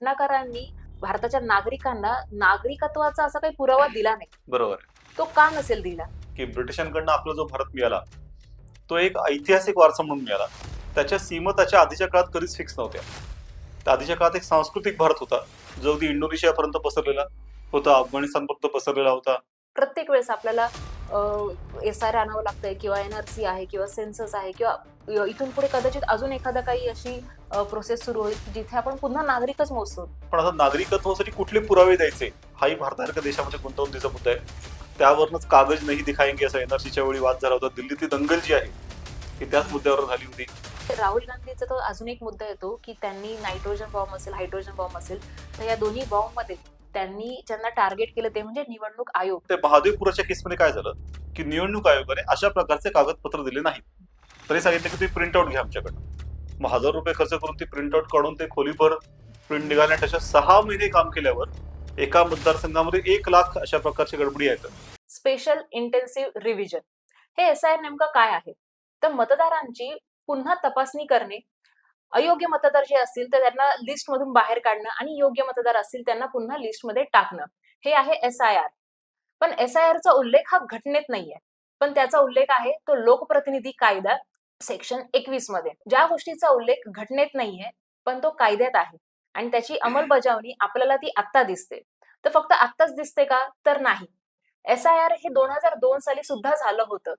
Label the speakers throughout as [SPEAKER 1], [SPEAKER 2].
[SPEAKER 1] घटनाकारांनी भारताच्या नागरिकांना नागरिकत्वाचा असा काही पुरावा दिला नाही.
[SPEAKER 2] बरोबर आहे
[SPEAKER 1] तो का नसेल दिला?
[SPEAKER 2] की ब्रिटिशांकडनं आपला जो भारत मिळाला तो एक ऐतिहासिक वारसा म्हणून मिळाला. त्याच्या सीमा त्याच्या आधीच्या काळात कधीच फिक्स नव्हत्या. त्या आधीच्या काळात एक सांस्कृतिक भारत होता जो अगदी इंडोनेशियापर्यंत पसरलेला होता, अफगाणिस्तानपर्यंत पसरलेला होता.
[SPEAKER 1] प्रत्येक वेळेस आपल्याला SR आणावं लागतंय किंवा NRC आहे किंवा सेन्सस आहे किंवा इथून पुढे कदाचित अजून एखादा काही अशी प्रोसेस सुरू होईल जिथे आपण पुन्हा नागरिकच मोजतो.
[SPEAKER 2] पण आता नागरिकत्वासाठी कुठले पुरावे द्यायचे हाही भारतासारख्या देशामध्ये गुंतवणुकीचा मुद्दा आहे. त्यावरच कागज नाही दिखाएंगे असा NRCच्या वेळी वाद झाला होता. दिल्लीतली दंगल जी आहे ती त्याच मुद्द्यावर झाली होती.
[SPEAKER 1] राहुल गांधीचा तो अजून एक मुद्दा येतो की त्यांनी नायट्रोजन बॉम्ब असेल, हायड्रोजन बॉम्ब असेल, तर या दोन्ही बॉम्बमध्ये त्यांनी ज्यांना टार्गेट केलं ते म्हणजे निवडणूक आयोग.
[SPEAKER 2] ते महादेवपुराच्या केसमध्ये काय झालं की निवडणूक आयोगाने अशा प्रकारचे कागदपत्र दिले नाही. तरी सांगितलं की तुम्ही प्रिंटआउट घ्या आमच्याकडनं. मग ₹1000 खर्च करून ती प्रिंटआउट काढून ते खोलीभर प्रिंट निघाल्या. त्याच्या 6 महिने काम केल्यावर एका मतदारसंघामध्ये 1,00,000 अशा प्रकारची गडबडी आहेत.
[SPEAKER 1] स्पेशल इंटेन्सिव्ह रिव्हिजन हे SIR नेमकं काय आहे? तर मतदारांची पुन्हा तपासणी करणे, अयोग्य मतदार जे असतील तर त्यांना लिस्ट मधून बाहेर काढणं आणि योग्य मतदार असतील त्यांना पुन्हा लिस्टमध्ये टाकणं, हे आहे SIR. पण SIR चा उल्लेख हा घटनेत नाहीये, पण त्याचा उल्लेख आहे तो लोकप्रतिनिधी कायदा सेक्शन 21 मध्ये. ज्या गोष्टीचा उल्लेख घटनेत नाहीये पण तो कायद्यात आहे आणि त्याची अंमलबजावणी आपल्याला ती आत्ता दिसते. तर फक्त आत्ताच दिसते का? तर नाही. SIR हे 2002 साली सुद्धा झालं होतं.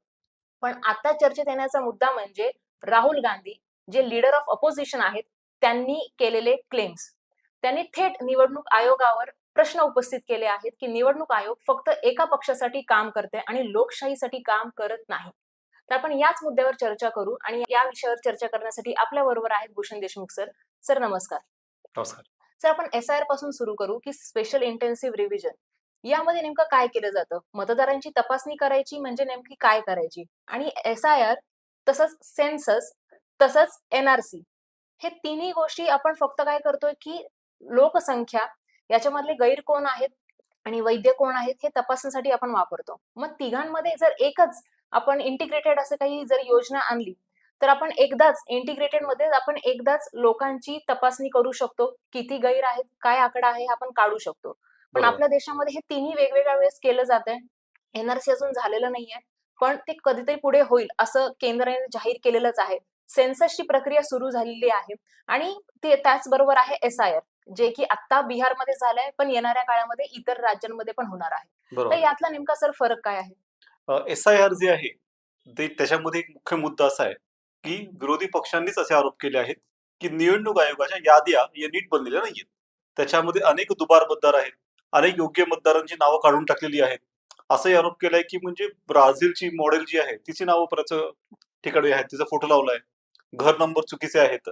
[SPEAKER 1] पण आता चर्चेत येण्याचा मुद्दा म्हणजे राहुल गांधी जे लीडर ऑफ अपोजिशन आहेत त्यांनी केलेले क्लेम्स. त्यांनी थेट निवडणूक आयोगावर प्रश्न उपस्थित केले आहेत की निवडणूक आयोग फक्त एका पक्षासाठी काम करते आणि लोकशाहीसाठी काम करत नाही. तर आपण याच मुद्द्यावर चर्चा करू आणि या विषयावर चर्चा करण्यासाठी आपल्या बरोबर आहेत भूषण देशमुख सर. सर नमस्कार.
[SPEAKER 2] नमस्कार.
[SPEAKER 1] सर आपण SIR पासून सुरू करू की स्पेशल इंटेन्सिव्ह रिव्हिजन यामध्ये नेमकं काय केलं जातं? मतदारांची तपासणी करायची म्हणजे नेमकी काय करायची? आणि SIR तसंच सेन्सस तसंच NRC हे तिन्ही गोष्टी आपण फक्त काय करतोय की लोकसंख्या याच्यामधले गैर कोण आहेत आणि वैद्य कोण आहेत हे तपासण्यासाठी आपण वापरतो. मग तिघांमध्ये जर एकच आपण इंटिग्रेटेड असं काही जर योजना आणली तर आपण एकदाच इंटिग्रेटेड मध्ये आपण एकदाच लोकांची तपासणी करू शकतो. किती गैर आहेत, काय आकडा आहे हे आपण काढू शकतो. पण
[SPEAKER 2] बरोबर.
[SPEAKER 1] आपल्या देशामध्ये हे तिन्ही वेगवेगळ्या वेळेस केलं जातंय. NRC अजून झालेलं नाहीये, पण ते कधीतरी पुढे होईल असं केंद्राने जाहीर केलेलंच आहे. सेन्ससची प्रक्रिया सुरू झालेली आहे आणि ते त्याचबरोबर आहे SIR जे की आता बिहारमध्ये झालंय पण येणाऱ्या काळामध्ये इतर राज्यांमध्ये पण होणार आहे. तर
[SPEAKER 2] बरोबर.
[SPEAKER 1] यातला नेमका सर फरक काय आहे?
[SPEAKER 2] SIR जे आहे ते त्याच्यामध्ये एक मुख्य मुद्दा असा आहे की विरोधी पक्षांनीच असे आरोप केले आहेत की निवडणूक आयोगाच्या याद्या या नीट बनलेल्या नाहीयेत. त्याच्यामध्ये अनेक दुबार मतदार आहेत, अनेक योग्य मतदारांची नावं काढून टाकलेली आहेत. असाही आरोप केलाय की म्हणजे ब्राझीलची मॉडेल जी आहे तिची नावं परत ठिकाणी आहेत, तिचा फोटो लावलाय, घर नंबर चुकीचे आहेत.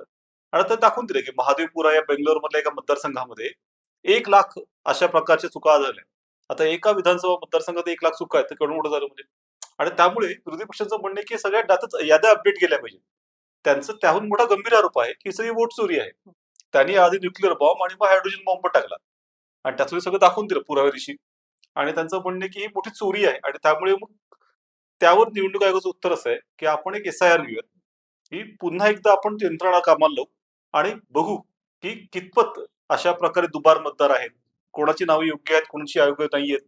[SPEAKER 2] आणि आता दाखवून दिले की महादेवपुरा या बेंगलोर मधल्या एका मतदारसंघामध्ये 1,00,000 अशा प्रकारच्या चुका झाल्या. आता एका विधानसभा मतदारसंघात 1,00,000 चुका आहेत, तर केवढं मोठं झालं म्हणजे. आणि त्यामुळे विरोधी पक्षांचं म्हणणं आहे की सगळ्या डाटाच याद्या अपडेट केल्या पाहिजे. त्यांचं त्याहून मोठा गंभीर आरोप आहे की सगळी वोट चोरी आहे. त्यांनी आधी न्यूक्लिअर बॉम्ब आणि मग हायड्रोजन बॉम्ब पण टाकला आणि त्याचं सगळं दाखवून दिलं पुराव्या दिवशी. आणि त्यांचं म्हणणं आहे की ही मोठी चोरी आहे आणि त्यामुळे मग त्यावर निवडणूक आयोगाचं उत्तर असं आहे की आपण एक SIR घेऊया, की पुन्हा एकदा आपण यंत्रणा कामाला लावू आणि बघू की कितपत अशा प्रकारे दुबार मतदार आहेत, कोणाची नावं योग्य आहेत, कोणाची अयोग्य नाहीयेत.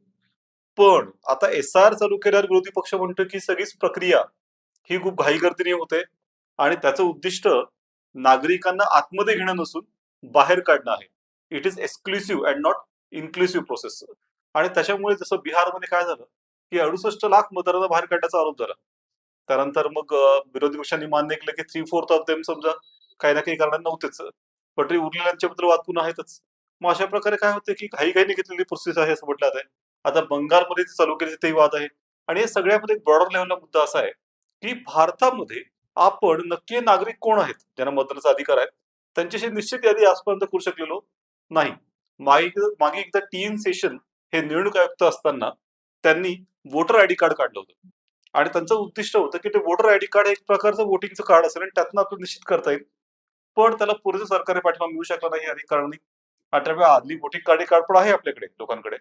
[SPEAKER 2] पण आता SIR चालू केल्यावर विरोधी पक्ष म्हणतो की सगळीच प्रक्रिया ही खूप घाईगर्दीने होते आणि त्याचं उद्दिष्ट नागरिकांना आतमध्ये घेणं नसून बाहेर काढणं आहे. It is exclusive and not inclusive process. आणि त्याच्यामुळे जसं बिहारमध्ये काय झालं की 68,00,000 मतदारांना बाहेर काढण्याचा आरोप झाला. त्यानंतर मग विरोधी पक्षांनी मान्य केलं की 3/4 ऑफ देम समजा काही ना काही कारणाने नव्हतेच, पण तरी उरलेल्यांच्याबद्दल वाद पुन्हा आहेतच. मग अशा प्रकारे काय होते की घाईघाईने घेतलेली प्रोसेस आहे असं म्हटलं जात आहे. आता बंगालमध्ये जे चालू केले तेही वाद आहे. आणि या सगळ्यामध्ये ब्रॉडर लेव्हलला मुद्दा असा आहे की भारतामध्ये आपण नक्की नागरिक कोण आहेत ज्यांना मतदानाचा अधिकार आहे त्यांच्याशी निश्चित यादी आजपर्यंत करू शकलेलो नाही. मागे एकदा TN सेशन हे निवडणूक आयुक्त असताना त्यांनी वोटर आयडी कार्ड काढलं होतं आणि त्यांचं उद्दिष्ट होतं की ते वोटर आयडी कार्ड एक प्रकारचं वोटिंगचं कार्ड असेल आणि त्यातनं आपलं निश्चित करता येईल. पण त्याला पुरेसा सरकारी पाठिंबा मिळू शकला नाही अनेक कारणांनी. 18व्या आदली वोटिंग कार्ड पण आहे आपल्याकडे लोकांकडे,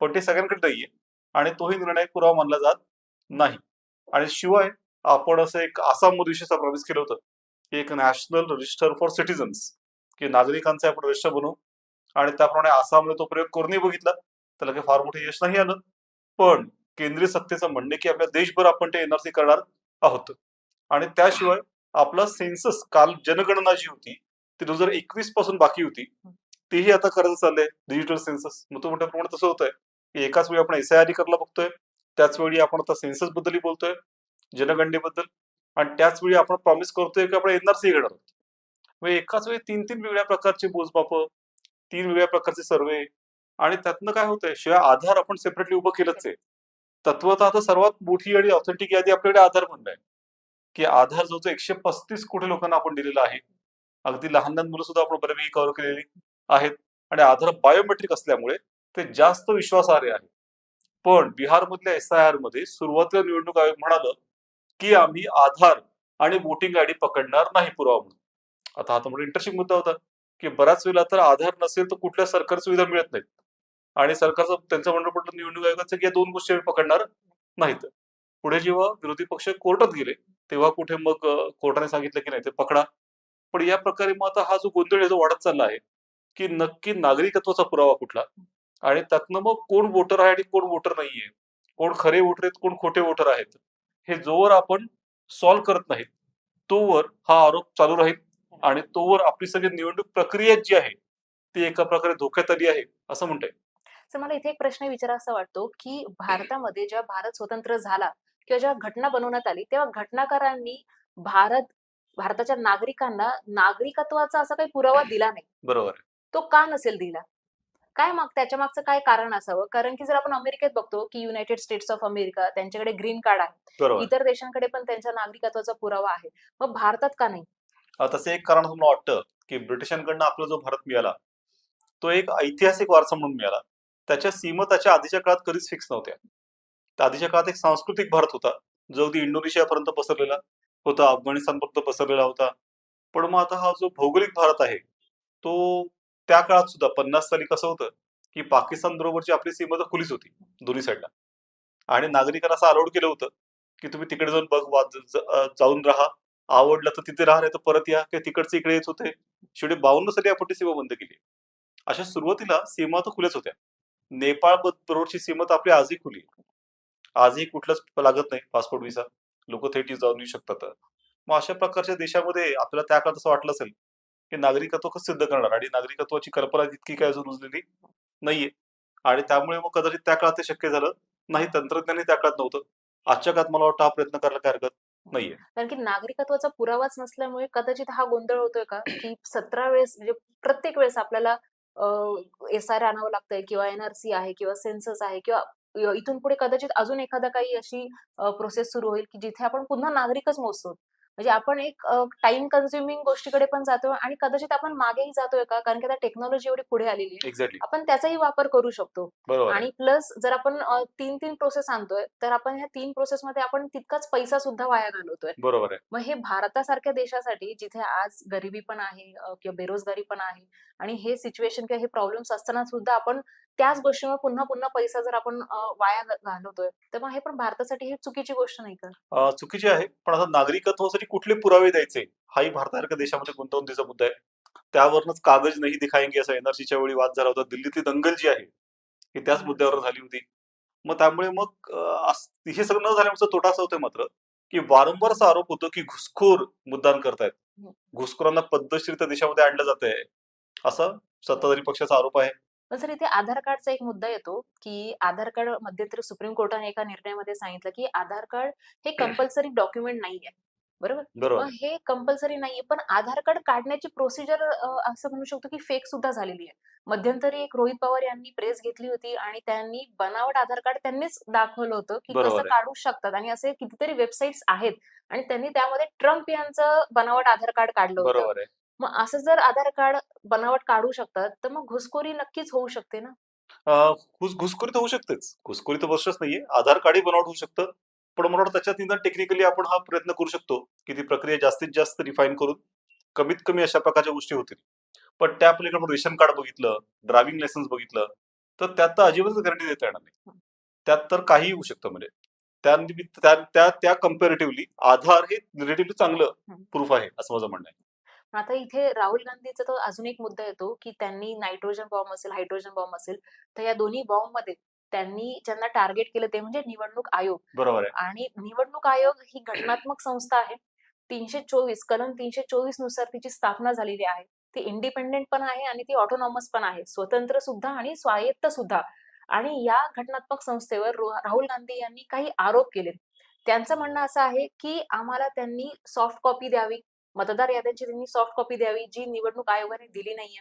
[SPEAKER 2] पण ते सगळ्यांकडे नाहीये आणि तोही निर्णायक पुरावा मानला जात नाही. आणि शिवाय आपण असं एक आसाममध्ये विशेष प्रवेश केलं होतं की एक नॅशनल रजिस्टर फॉर सिटीजन्स, की नागरिकांचे आपण रजिस्टर बनवू आणि त्याप्रमाणे आसामने तो प्रयोग करूनही बघितला, त्याला काही फार मोठं यश नाही आलं. पण केंद्रीय सत्तेचं म्हणणे की आपल्या देशभर आपण ते एनआरसी करणार आहोत. आणि त्याशिवाय आपला सेन्सस काल जनगणना जी होती ती 2021 पासून बाकी होती, तेही आता करायचं चाललंय डिजिटल सेन्सस. मग तो मोठ्या प्रमाणात तसं होतंय की एकाच वेळी आपण एसआयआर करायला बघतोय, त्याच वेळी आपण आता सेन्सस बद्दलही बोलतोय, जनगणनेबद्दल, आणि त्याच वेळी आपण प्रॉमिस करतोय की आपण एनआरसी घेणार आहोत. म्हणजे एकाच वेळी तीन तीन वेगळ्या प्रकारचे मोजमाप, तीन वेगळ्या प्रकारचे सर्वे, आणि त्यातनं काय होतंय, शिवाय आधार आपण सेपरेटली उभं केलंच आहे. तत्वतः आता सर्वात मोठी आणि ऑथेंटिक यादी आपल्याकडे आधार म्हणणं आहे की आधार जो 135 कोटी लोकांना आपण दिलेला आहे. अगदी लहान लहान मुलं सुद्धा आपण बऱ्यापैकी कव्हर केलेली आहेत. आणि आधार बायोमेट्रिक असल्यामुळे ते जास्त विश्वासार्ह आहे. पण बिहारमधल्या एसआयआर मध्ये सुरुवातीला निवडणूक आयोग म्हणालं की आम्ही आधार आणि वोटिंग आयडी पकडणार नाही पुरावा म्हणून. आता हा तर मोठा इंटरेस्टिंग मुद्दा होता की बऱ्याच वेळेला तर आधार नसेल तर कुठल्या सरकारी सुविधा मिळत नाहीत, आणि सरकारचं त्यांचं म्हणणं पडलं निवडणूक आयोगाचं की या दोन गोष्टी आम्ही पकडणार नाहीत. पुढे जेव्हा विरोधी पक्ष कोर्टात गेले तेव्हा कुठे मग कोर्टाने सांगितलं की नाही ते पकडा. पण या प्रकारे मग आता हा जो गोंधळ आहे जो वाढत चालला आहे की नक्की नागरिकत्वाचा पुरावा कुठला, आणि त्यातनं मग कोण वोटर आहे आणि कोण वोटर नाहीये, कोण खरे वोटर आहेत कोण खोटे वोटर आहेत, हे जोवर आपण सॉल्व्ह करत नाहीत तोवर हा आरोप चालू राहील, आणि तोवर आपली सगळी निवडणूक प्रक्रिया जी आहे ती एका प्रकारे धोक्यात आली आहे असं म्हणता येईल.
[SPEAKER 1] तर मला इथे एक प्रश्न विचारावासा वाटतो, की भारतामध्ये जेव्हा भारत स्वतंत्र झाला किंवा जेव्हा घटना बनवण्यात आली, तेव्हा घटनाकारांनी भारताच्या नागरिकांना नागरिकत्वाचा असा काही पुरावा दिला नाही.
[SPEAKER 2] बरोबर आहे.
[SPEAKER 1] तो का नसेल दिला? काय मग त्याच्यामागचं काय कारण असावं? कारण की जर आपण अमेरिकेत बघतो, की युनायटेड स्टेट्स ऑफ अमेरिका त्यांच्याकडे ग्रीन कार्ड आहे.
[SPEAKER 2] बरोबर.
[SPEAKER 1] इतर देशांकडे पण त्यांच्या नागरिकत्वाचा पुरावा आहे. मग भारतात का नाही?
[SPEAKER 2] तसं एक कारण मला वाटतं की ब्रिटिशांकडनं आपला जो भारत मिळाला तो एक ऐतिहासिक वारसा म्हणून मिळाला. त्याच्या सीमा त्याच्या आधीच्या काळात कधीच फिक्स नव्हत्या. त्या आधीच्या काळात एक सांस्कृतिक भारत होता जो अगदी इंडोनेशियापर्यंत पसरलेला होता, अफगाणिस्तानपर्यंत पसरलेला होता. पण मग आता हा जो भौगोलिक भारत आहे तो त्या काळात सुद्धा 50 साली कसं होतं की पाकिस्तान बरोबरची आपली सीमा तर खुलीच होती दोन्ही साईडला, आणि नागरिकांना असं अलाउड केलं होतं की तुम्ही तिकडे जाऊन जाऊन राहा, आवडलं तर तिथे राहा, नाही तर परत या, की तिकडचे इकडे येत होते. शेवटी 52 साली आपण ती सीमा बंद केली. अशा सुरुवातीला सीमा तर खुल्याच होत्या. नेपाळ बरोबरची सीमा तर आपली आजही खुली आहे. आजही कुठलंच लागत नाही पासपोर्ट व्हिसा, लोक थेट जाऊन येऊ शकतात. मग अशा प्रकारच्या देशामध्ये आपल्याला त्या काळात असं वाटलं असेल की नागरिकत्व कसं सिद्ध करणार, आणि नागरिकत्वाची कल्पना तितकी काय अजून रुजलेली नाहीये, आणि त्यामुळे मग कदाचित त्या काळात ते शक्य झालं नाही, तंत्रज्ञानही त्या काळात नव्हतं. आजच्या काळात मला वाटतं हा प्रयत्न करायला काही हरकत नाहीये.
[SPEAKER 1] कारण की नागरिकत्वाचा पुरावाच नसल्यामुळे कदाचित हा गोंधळ होतोय का, की 17 वेळेस म्हणजे प्रत्येक वेळेस आपल्याला एसआर आणावं लागतंय किंवा एनआरसी आहे किंवा सेन्सस आहे किंवा इथून पुढे कदाचित अजून एखादा काही अशी प्रोसेस सुरू होईल, की जिथे आपण पुन्हा नागरिकच मोजतो. म्हणजे आपण एक टाईम कन्झ्युमिंग गोष्टीकडे पण जातोय आणि कदाचित आपण मागेही जातोय का? कारण की आता टेक्नॉलॉजी एवढी पुढे आलेली आहे.
[SPEAKER 2] एक्झॅक्टली.
[SPEAKER 1] आपण त्याचाही वापर करू शकतो.
[SPEAKER 2] बरोबर आहे.
[SPEAKER 1] आणि प्लस जर आपण 3-3 प्रोसेस आणतोय, तर आपण ह्या 3 प्रोसेसमध्ये आपण तितकाच पैसा सुद्धा वाया घालवतोय.
[SPEAKER 2] बरोबर आहे.
[SPEAKER 1] मग हे भारतासारख्या देशासाठी जिथे आज गरिबी पण आहे किंवा बेरोजगारी पण आहे आणि हे सिच्युएशन किंवा हे प्रॉब्लेम्स असताना सुद्धा आपण त्याच गोष्टीवर पुन्हा पुन्हा पैसा जर आपण वाया घालवतोय, तर मग हे पण भारतासाठी ही चुकीची गोष्ट नाही का?
[SPEAKER 2] चुकीची आहे, पण आता नागरिकत्वासाठी कुठले पुरावे द्यायचे हाही भारतासारख्या देशामध्ये गुंतवणुकीचा मुद्दा आहे. त्यावरच कागज नाही दिखाएंगे असा एनआरसीच्या वेळी वाद झाला होता. दिल्लीतली दंगल जी आहे ही त्याच मुद्द्यावर झाली होती. मग त्यामुळे मग हे सगळं न झाल्यामुळे तोटा असा होतोय मात्र की वारंवार असा आरोप होतो की घुसखोर मतदान करतायत, घुसखोरांना पद्धतशीर त्या देशामध्ये आणलं जातंय, असा सत्ताधारी पक्षाचा आरोप आहे.
[SPEAKER 1] पण सर इथे आधार कार्डचा एक मुद्दा येतो, की आधार कार्ड मध्यंतरी सुप्रीम कोर्टाने एका निर्णयामध्ये सांगितलं, की आधार कार्ड हे कंपल्सरी डॉक्युमेंट नाहीये. बरोबर?
[SPEAKER 2] बरोबर
[SPEAKER 1] मग
[SPEAKER 2] आहे.
[SPEAKER 1] हे कंपल्सरी नाहीये, पण आधार कार्ड काढण्याची प्रोसिजर असं म्हणू शकतो, की फेक सुद्धा झालेली आहे. मध्यंतरी एक रोहित पवार यांनी प्रेस घेतली होती आणि त्यांनी बनावट आधार कार्ड त्यांनीच दाखवलं होतं, की कसं
[SPEAKER 2] बरोबर आहे.
[SPEAKER 1] काढू शकतात आणि असे कितीतरी वेबसाईट्स आहेत आणि त्यांनी त्यामध्ये ट्रम्प यांचं बनावट आधार कार्ड काढलं होतं.
[SPEAKER 2] बरोबर आहे.
[SPEAKER 1] मग असं जर आधार कार्ड बनावट काढू शकतात, तर मग घुसखोरी नक्कीच होऊ शकते ना?
[SPEAKER 2] घुसखोरी तर होऊ शकतेच. घुसखोरी तर प्रश्नच नाहीये. आधार कार्डही बनावट होऊ शकतं. पण मला वाटतं त्याच्यात निदान टेक्निकली आपण हा प्रयत्न करू शकतो, की ती प्रक्रिया जास्तीत जास्त रिफाईन करून कमीत कमी अशा प्रकारच्या गोष्टी होतील. पण त्या पलीकडे आपण रेशन कार्ड बघितलं, ड्रायव्हिंग लायसन्स बघितलं, तर त्यात तर अजिबातच गॅरंटी देता येणार नाही. त्यात तर काहीही होऊ शकतं म्हणजे. त्या निमित्त त्या त्या त्या कंपॅरेटिव्हली आधार हे रिलेटिव्हली चांगलं
[SPEAKER 1] हं.
[SPEAKER 2] प्रूफ आहे, असं माझं म्हणणं आहे.
[SPEAKER 1] आता इथे राहुल गांधीचा तो अजून एक मुद्दा येतो, की त्यांनी नायट्रोजन बॉम्ब असेल, हायड्रोजन बॉम्ब असेल, तर या दोन्ही बॉम्बमध्ये त्यांनी ज्यांना टार्गेट केलं ते म्हणजे निवडणूक आयोग.
[SPEAKER 2] बरोबर आहे.
[SPEAKER 1] आणि निवडणूक आयोग ही घटनात्मक संस्था आहे. 324 कलम 324 नुसार तिची स्थापना झालेली आहे. ती इंडिपेंडेंट पण आहे आणि ती ऑटोनॉमस पण आहे. स्वतंत्र सुद्धा आणि स्वायत्त सुद्धा. आणि या घटनात्मक संस्थेवर राहुल गांधी यांनी काही आरोप केलेत. त्यांचं म्हणणं असं आहे, की आम्हाला त्यांनी सॉफ्ट कॉपी द्यावी. मतदार याद्यांची त्यांनी सॉफ्ट कॉपी द्यावी, जी निवडणूक आयोगाने दिली नाहीये.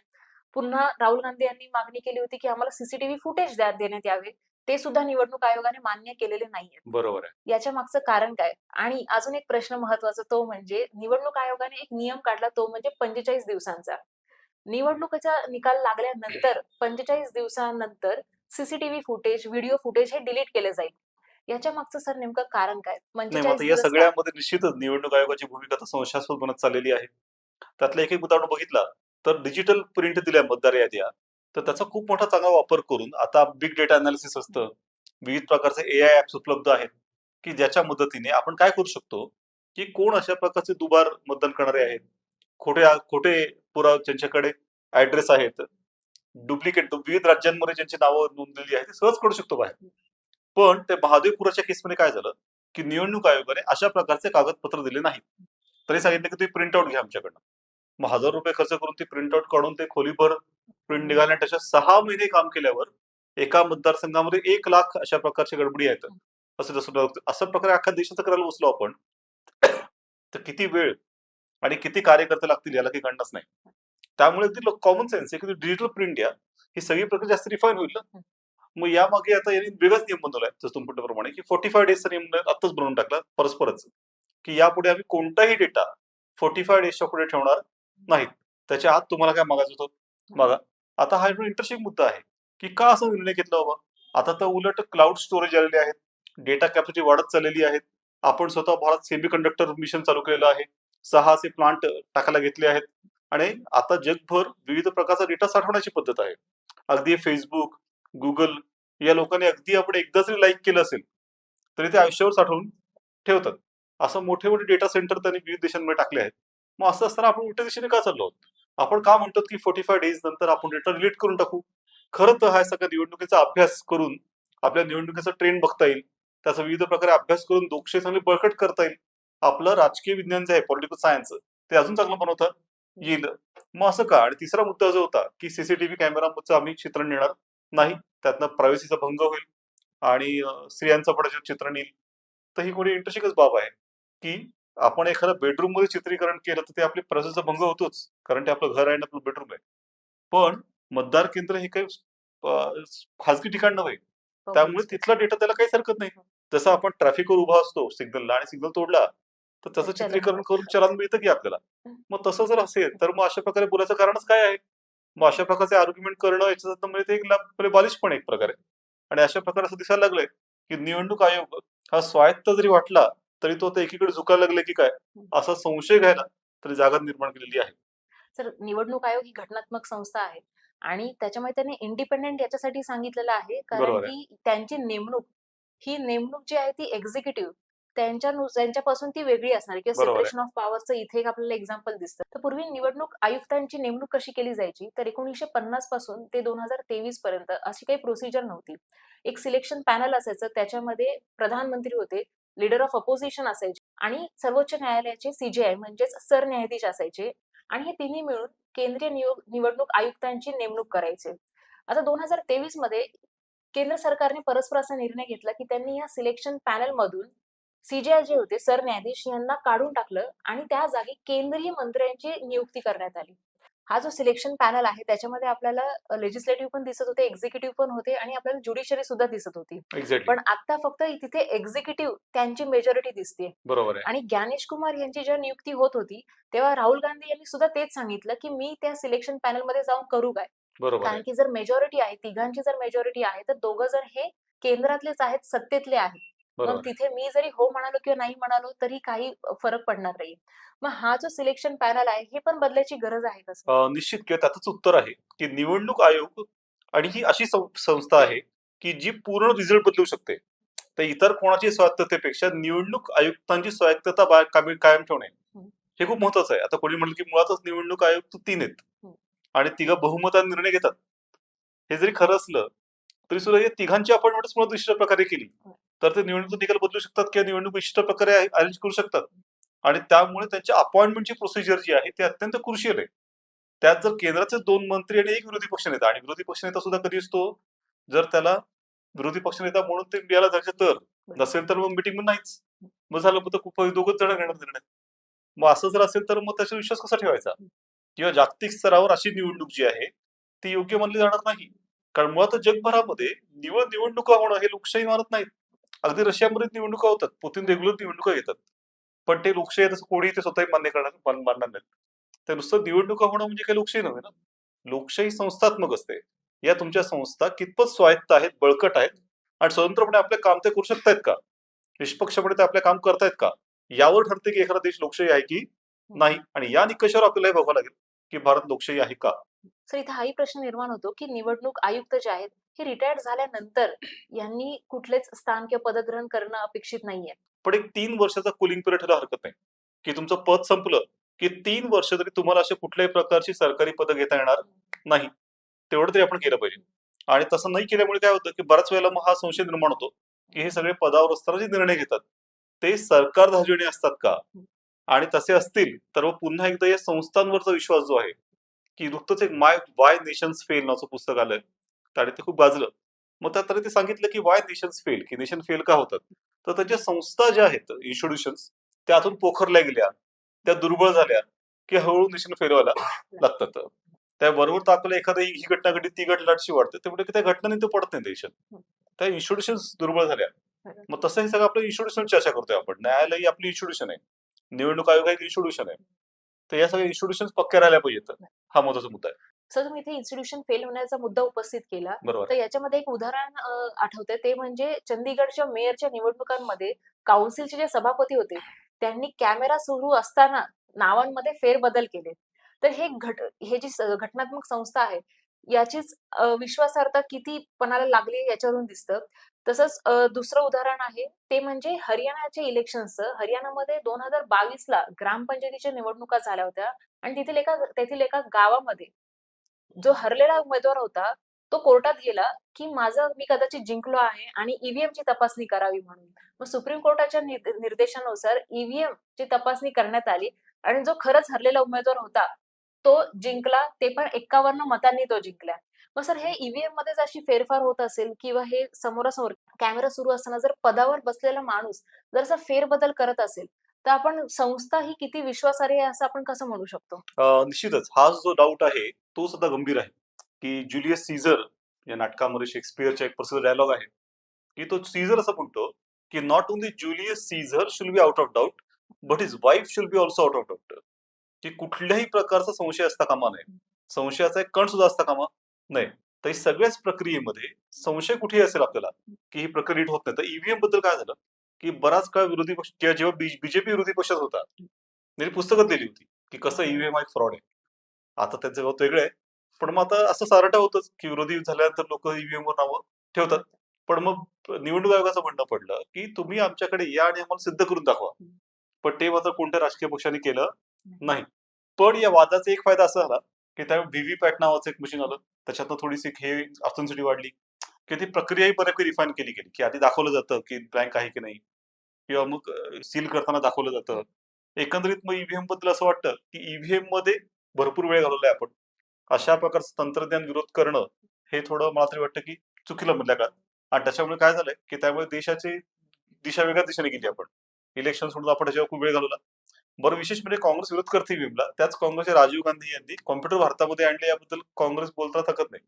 [SPEAKER 1] पुन्हा राहुल गांधी यांनी मागणी केली होती, की आम्हाला सीसीटीव्ही फुटेज देण्यात यावे. ते सुद्धा निवडणूक आयोगाने मान्य केलेले नाहीये.
[SPEAKER 2] बरोबर आहे.
[SPEAKER 1] याच्या मागचं कारण काय? आणि अजून एक प्रश्न महत्त्वाचा तो म्हणजे निवडणूक आयोगाने एक नियम काढला तो म्हणजे 45 दिवसांचा. निवडणुकीचा निकाल लागल्यानंतर 45 दिवसानंतर सीसीटीव्ही फुटेज, व्हिडिओ फुटेज हे डिलीट केले जाईल. याच्या मागचं सर नेमकं कारण काय?
[SPEAKER 2] नाही, मग आता
[SPEAKER 1] 45
[SPEAKER 2] या
[SPEAKER 1] दिवस का?
[SPEAKER 2] सगळ्यामध्ये निश्चितच निवडणूक आयोगाची भूमिका तर संशयास्पद बनत चाललेली आहे. त्यातला एक उदाहरण बघितला तर डिजिटल प्रिंट दिल्या मतदार याद्या, तर त्याचा खूप मोठा चांगला वापर करून आता बिग डेटा अनालिसिस असतं, विविध प्रकारचे एआय ऍप्स उपलब्ध आहेत, की ज्याच्या मदतीने आपण काय करू शकतो, की कोण अशा प्रकारचे दुबार मतदान करणारे आहेत, खोटे खोटे पुरावे ज्यांच्याकडे ऍड्रेस आहेत, डुप्लिकेट विविध राज्यांमध्ये ज्यांची नावं नोंदलेली आहेत, ते सहज करू शकतो बाहेर. पण ते महादेवपुराच्या केसमध्ये काय झालं, की निवडणूक आयोगाने अशा प्रकारचे कागदपत्र दिले नाहीत. तरी सांगितलं की तुम्ही प्रिंट आउट घ्या आमच्याकडनं. मग ₹1000 खर्च करून ती प्रिंट आउट काढून ते खोलीभर प्रिंट निघाल्या आणि त्याच्या 6 महिने काम केल्यावर एका मतदारसंघामध्ये 1,00,000 अशा प्रकारच्या गडबडी आहेत. असं जसं अशा प्रकारे अख्ख्या देशाचं करायला बसलो आपण, तर किती वेळ आणि किती कार्यकर्ते लागतील याला काही गणनाच नाही. त्यामुळे ती कॉमन सेन्स आहे की डिजिटल प्रिंट द्या, ही सगळी प्रक्रिया जास्त रिफाईन होईल ना. मग यामागे आता यांनी वेगळाच नियम बनवलाय, जसं तुम्ही म्हटल्याप्रमाणे की 45 डेजचा नियम आत्ताच बनवून टाकला परस्परच, की यापुढे आम्ही कोणताही डेटा 45 डेजच्या पुढे ठेवणार नाहीत. त्याच्या आत तुम्हाला काय मागायचं होतं मागा. आता हा इंटरेस्टिंग मुद्दा आहे, की का असा निर्णय घेतला बाबा. आता तर उलट क्लाउड स्टोरेज आलेले आहेत, डेटा कॅपॅसिटी वाढत चाललेली आहे. आपण स्वतः भारत सेमीकंडक्टर मिशन चालू केलेलं आहे. 6 असे प्लांट टाकायला घेतले आहेत आणि आता जगभर विविध प्रकारचा डेटा साठवण्याची पद्धत आहे. अगदी Facebook, Google या लोकांनी अगदी आपण एकदा जरी लाईक केलं असेल, तरी ते आयुष्यावर साठवून ठेवतात. असं मोठे-मोठे डेटा सेंटर त्यांनी विविध देशांमध्ये टाकले आहेत. मग असं असताना आपण उलट्या दिशेने का चाललो आहोत? आपण का म्हणतो की 45 डेज नंतर आपण डेटा डिलीट करून टाकू? खरं तर हा सगळा निवडणुकीचा अभ्यास करून आपल्या निवडणुकीचा ट्रेंड बघता येईल. त्याचा विविध प्रकारे अभ्यास करून दोषे चांगले बळकट करता येईल. आपलं राजकीय विज्ञान जे आहे पॉलिटिकल सायन्स ते अजून चांगलं बनवता येईल. मग असं का? आणि तिसरा मुद्दा जो होता की सीसीटीव्ही कॅमेराचं आम्ही चित्रण नेणार नाही. त्यातनं प्रायव्हसीचा भंग होईल आणि स्त्रियांचं पण याच्यात चित्रण येईल. तर ही कोणी इंटरेस्टिंगच बाब आहे, की आपण एखाद्या बेडरूममध्ये चित्रीकरण केलं तर ते आपली प्रायव्हसीचा भंग होतोच. कारण ते आपलं घर आहे आणि आपलं बेडरूम आहे. पण मतदार केंद्र हे काही खाजगी ठिकाण नव्हे. त्यामुळे तिथला डेटा त्याला काहीच हरकत नाही. जसं आपण ट्रॅफिकवर उभा असतो सिग्नलला आणि सिग्नल तोडला, तर त्याचं
[SPEAKER 1] चलन
[SPEAKER 2] चित्रीकरण करून
[SPEAKER 1] होतं.
[SPEAKER 2] चलान मिळतं की आपल्याला. मग तसं जर असेल, तर मग अशा प्रकारे बोलायचं कारणच काय आहे? मग अशा प्रकारचे आर्ग्युमेंट करणं याच्यातनं म्हणजे ते एक बालिशपण आहे एक प्रकारे. आणि अशा प्रकारे असं दिसायला लागलंय, की निवडणूक आयोग हा स्वायत्त जरी वाटला, तरी तो आता एकीकडे झुकायला लागलाय की काय? असा संशय घ्यायला तरी जागा निर्माण केलेली आहे.
[SPEAKER 1] तर निवडणूक आयोग ही घटनात्मक संस्था आहे आणि त्याच्यामुळे त्यांनी इंडिपेंडेंट याच्यासाठी सांगितलेलं आहे, कारण
[SPEAKER 2] बरोबर आहे.
[SPEAKER 1] की त्यांची नेमणूक, ही नेमणूक जी आहे ती एक्झिक्युटिव्ह त्यांच्यापासून ती वेगळी असणार आहे किंवा
[SPEAKER 2] बरोबर आहे.
[SPEAKER 1] सेपरेशन ऑफ पॉवरचं इथे एक आपल्याला एक्झाम्पल दिसतं. तर पूर्वी निवडणूक आयुक्तांची नेमणूक कशी केली जायची, तर 1950 पासून ते 2023 पर्यंत अशी काही प्रोसिजर नव्हती. एक सिलेक्शन पॅनल असायचं, त्याच्यामध्ये प्रधानमंत्री होते, लीडर ऑफ अपोजिशन असायचे आणि सर्वोच्च न्यायालयाचे सीजेआय म्हणजेच सरन्यायाधीश असायचे आणि हे तिन्ही मिळून केंद्रीय निवडणूक आयुक्तांची नेमणूक करायचे. आता 2023 मध्ये केंद्र सरकारने परस्पर असा निर्णय घेतला, की त्यांनी या सिलेक्शन पॅनलमधून सीजेआय जे होते सरन्यायाधीश यांना काढून टाकलं आणि त्या जागी केंद्रीय मंत्र्यांची नियुक्ती करण्यात आली. हा जो सिलेक्शन पॅनल आहे त्याच्यामध्ये आपल्याला लेजिस्लेटिव्ह पण दिसत होते, एक्झिक्युटिव्ह पण होते आणि आपल्याला ज्युडिशियरी सुद्धा दिसत होती.
[SPEAKER 2] एक्झॅक्टली.
[SPEAKER 1] पण आता फक्त तिथे एक्झिक्युटिव्ह त्यांची मेजॉरिटी दिसते.
[SPEAKER 2] बरोबर आहे.
[SPEAKER 1] आणि ज्ञानेश कुमार यांची जेव्हा नियुक्ती होत होती, तेव्हा राहुल गांधी यांनी सुद्धा तेच सांगितलं, की मी त्या सिलेक्शन पॅनलमध्ये जाऊन करू काय?
[SPEAKER 2] बरोबर आहे.
[SPEAKER 1] कारण की जर मेजॉरिटी आहे, तिघांची जर मेजॉरिटी आहे, तर दोघं जण हे केंद्रातलेच आहेत, सत्तेतले आहेत. मग
[SPEAKER 2] बरोबर आहे.
[SPEAKER 1] तिथे मी जरी हो म्हणालो किंवा नाही म्हणालो, तरी काही फरक पडणार नाही. मग हा जो सिलेक्शन पॅनल आहे, हे पण बदलायची गरज आहे का सर?
[SPEAKER 2] निश्चित किंवा त्यातच उत्तर आहे, की निवडणूक आयोग आणि ही अशी संस्था आहे, की जी पूर्ण रिझल्ट बदलू शकते. तर इतर कोणाची स्वायत्ततेपेक्षा निवडणूक आयुक्तांची स्वायत्तता कायम ठेवणे,
[SPEAKER 1] हं.
[SPEAKER 2] हे खूप महत्वाचं आहे. आता कोणी म्हणलं की मुळातच निवडणूक आयोग तो 3 आहेत
[SPEAKER 1] हं.
[SPEAKER 2] आणि तिघं बहुमताने निर्णय घेतात. हे जरी खरं असलं तरी सुद्धा या तिघांची अपॉइंटमेंट मुळात विशिष्ट प्रकारे केली तर ते निवडणूक निकाल बदलू शकतात किंवा निवडणूक विशिष्ट प्रकारे अरेंज करू शकतात. आणि त्यामुळे त्यांच्या अपॉइंटमेंटची प्रोसिजर जी आहे ती अत्यंत क्रुशियल आहे. त्यात जर केंद्राचे 2 मंत्री आणि एक विरोधी पक्षनेता, आणि विरोधी पक्षनेता सुद्धा कधी असतो, जर त्याला विरोधी पक्षनेता म्हणून ते मिळायला जायचं तर, नसेल तर मग मिटिंग नाहीच. मग झालं, मग तर दोघंच जण घेणार निर्णय. मग असं जर असेल तर मग त्याचा विश्वास कसा ठेवायचा? किंवा जागतिक स्तरावर अशी निवडणूक जी आहे ती योग्य मानली जाणार नाही. कारण मुळात जगभरामध्ये निवडणुका होणं हे लोकशाही मानत नाहीत. अगदी रशियामध्ये निवडणुका होतात, पुतीन रेग्युलर निवडणुका घेतात, पण ते लोकशाही आहे तसं कोणीही ते स्वतःही मानणार नाहीत. ते नुसतं निवडणुका होणं म्हणजे काही लोकशाही नव्हे ना. लोकशाही संस्थात्मक असते. या तुमच्या संस्था कितपत स्वायत्त आहेत, बळकट आहेत आणि स्वतंत्रपणे आपले काम ते करू शकतायत का? निष्पक्षपणे ते आपले काम करतायत का? यावर ठरते की एखादा देश लोकशाही आहे की नाही. आणि या निकषावर आपल्याला हे बघावं लागेल की भारत लोकशाही आहे का?
[SPEAKER 1] सर इथे हाही प्रश्न निर्माण होतो की निवडणूक आयुक्त जे आहेत हे रिटायर्ड झाल्यानंतर यांनी कुठलेच स्थान किंवा पदग्रहण करणं अपेक्षित नाहीये.
[SPEAKER 2] पण एक 3 वर्षाचा कूलिंग पिरियड ठेवायला हरकत नाही, की तुमचं पद संपलं की 3 वर्ष तरी तुम्हाला अशा कुठल्याही प्रकारची सरकारी पदं घेता येणार नाही. तेवढं तरी आपण केलं पाहिजे. आणि तसं नाही केल्यामुळे काय होतं की बऱ्याच वेळेला मग हा संशय निर्माण होतो की हे सगळे पदावर असताना जे निर्णय घेतात ते सरकारधार्जिणे असतात का? आणि तसे असतील तर मग पुन्हा एकदा या संस्थांवरचा विश्वास जो आहे, की नुकतंच एक वाय नेशन्स फेल नावाचं पुस्तक आलंय आणि ते खूप गाजलं. मग त्यात ते सांगितलं की वाय नेशन्स फेल, की नेशन फेल का होतात? तर त्यांच्या संस्था ज्या आहेत, इन्स्टिट्यूशन्स, त्यातून पोखरल्या गेल्या, त्या दुर्बळ झाल्या की हळूहळू नेशन फेल व्हायला लागतात. त्याबरोबर तर आपल्याला एखादी ही घटना घडली ती घटना अशी वाटते त्यामुळे त्या घटनांनी तो पडत नाही देशात. त्या इन्स्टिट्यूशन्स दुर्बळ झाल्या. मग तसं हे सगळं आपलं इन्स्टिट्यूशन चर्चा करतोय आपण. न्यायालय ही आपली इन्स्टिट्यूशन आहे. निवडणूक आयोग हा एक इन्स्टिट्यूशन आहे. तर या सगळ्या इन्स्टिट्यूशन पक्क्या राहिल्या पाहिजेत. हा महत्वाचा मुद्दा आहे.
[SPEAKER 1] सर तुम्ही इथे इन्स्टिट्यूशन फेल होण्याचा मुद्दा उपस्थित केला.
[SPEAKER 2] बरोबर
[SPEAKER 1] तर
[SPEAKER 2] आहे.
[SPEAKER 1] याच्यामध्ये एक उदाहरण आठवतंय ते म्हणजे चंदीगडच्या मेयरच्या निवडणुकांमध्ये काउन्सिलचे जे सभापती होते त्यांनी कॅमेरा सुरू असताना नावांमध्ये फेरबदल केले. तर हे जी घटनात्मक संस्था आहे याचीच विश्वासार्हता किती पणाला लागली याच्यावरून दिसतं. तसंच दुसरं उदाहरण आहे ते म्हणजे हरियाणाचे इलेक्शन्सचं. हरियाणामध्ये 2022ला ग्रामपंचायतीच्या निवडणुका झाल्या होत्या आणि तेथील एका गावामध्ये जो हरलेला उमेदवार होता, तो कोर्टात गेला, की मी कदाचित जिंकलो आहे आणि ईव्हीएमची तपासणी करावी म्हणून. मग सुप्रीम कोर्टाच्या निर्देशानुसार ईव्हीएमची तपासणी करण्यात आली आणि जो खरंच हरलेला उमेदवार होता, तो जिंकला. ते पण 51 मतांनी तो जिंकला. मग सर हे ईव्हीएममध्येच अशी फेरफार होत असेल किंवा हे समोरासमोर कॅमेरा सुरू असताना जर पदावर बसलेला माणूस जर असा फेरबदल करत असेल, तर आपण संस्था ही किती विश्वासार्ह आहे असं आपण कसं म्हणू शकतो?
[SPEAKER 2] निश्चितच हा जो डाऊट आहे तो सुद्धा गंभीर आहे, की ज्युलियस सीझर या नाटकामध्ये शेक्सपियरचा एक प्रसिद्ध डायलॉग आहे, की तो सीझर असं म्हणतो, की not only Julius Caesar should be out of doubt, but his wife should be also out of doubt. की कुठल्याही प्रकारचा संशय असता कामा नये. संशयाचा एक कण सुद्धा असता कामा नये. तर ही सगळ्याच प्रक्रियेमध्ये संशय कुठेही असेल आपल्याला, की ही प्रक्रिया नीट होत नाही. तर ईव्हीएम बद्दल काय झालं, की बराच काळ विरोधी पक्ष जेव्हा बीजेपी विरोधी पक्षात होता, त्यांनी पुस्तकच लिहिली होती, की कसं ईव्हीएम हा एक फ्रॉड आहे. आता त्यांचं मत वेगळं आहे. पण मग आता असं सारटा होतच, की विरोधी झाल्यानंतर लोक ईव्हीएमवर नावं ठेवतात. पण मग निवडणूक आयोगाचं म्हणणं पडलं, की तुम्ही आमच्याकडे या आणि आम्हाला सिद्ध करून दाखवा. पण ते मात्र कोणत्या राजकीय पक्षाने केलं नाही. पण या वादाचा एक फायदा असा झाला, की त्यावेळी व्हीव्हीपॅट नावाचं एक मशीन आलं. त्याच्यातनं थोडीशी हे ऑथेंटिसिटी वाढली, की ती प्रक्रियाही बऱ्यापैकी रिफाईन केली गेली, की आधी दाखवलं जातं, की बँक आहे की नाही, किंवा मग सील करताना दाखवलं जातं. एकंदरीत मग ईव्हीएम बद्दल असं वाटतं, की ईव्हीएम मध्ये भरपूर वेळ घालवलाय आपण. अशा प्रकारचं तंत्रज्ञान विरोध करणं हे थोडं मला तरी वाटतं, की चुकीलं मधल्या काळात. आणि त्याच्यामुळे काय झालंय, की त्यामुळे देशाची दिशा वेगळ्या दिशेने गेली आपण. इलेक्शन सोडून आपण त्याच्यावर खूप वेळ घालवला. बरं, विशेष म्हणजे काँग्रेस विरोध करते ईव्हीएमला. त्याच काँग्रेसचे राजीव गांधी यांनी कॉम्प्युटर भारतामध्ये आणले याबद्दल काँग्रेस बोलताना थकत नाही.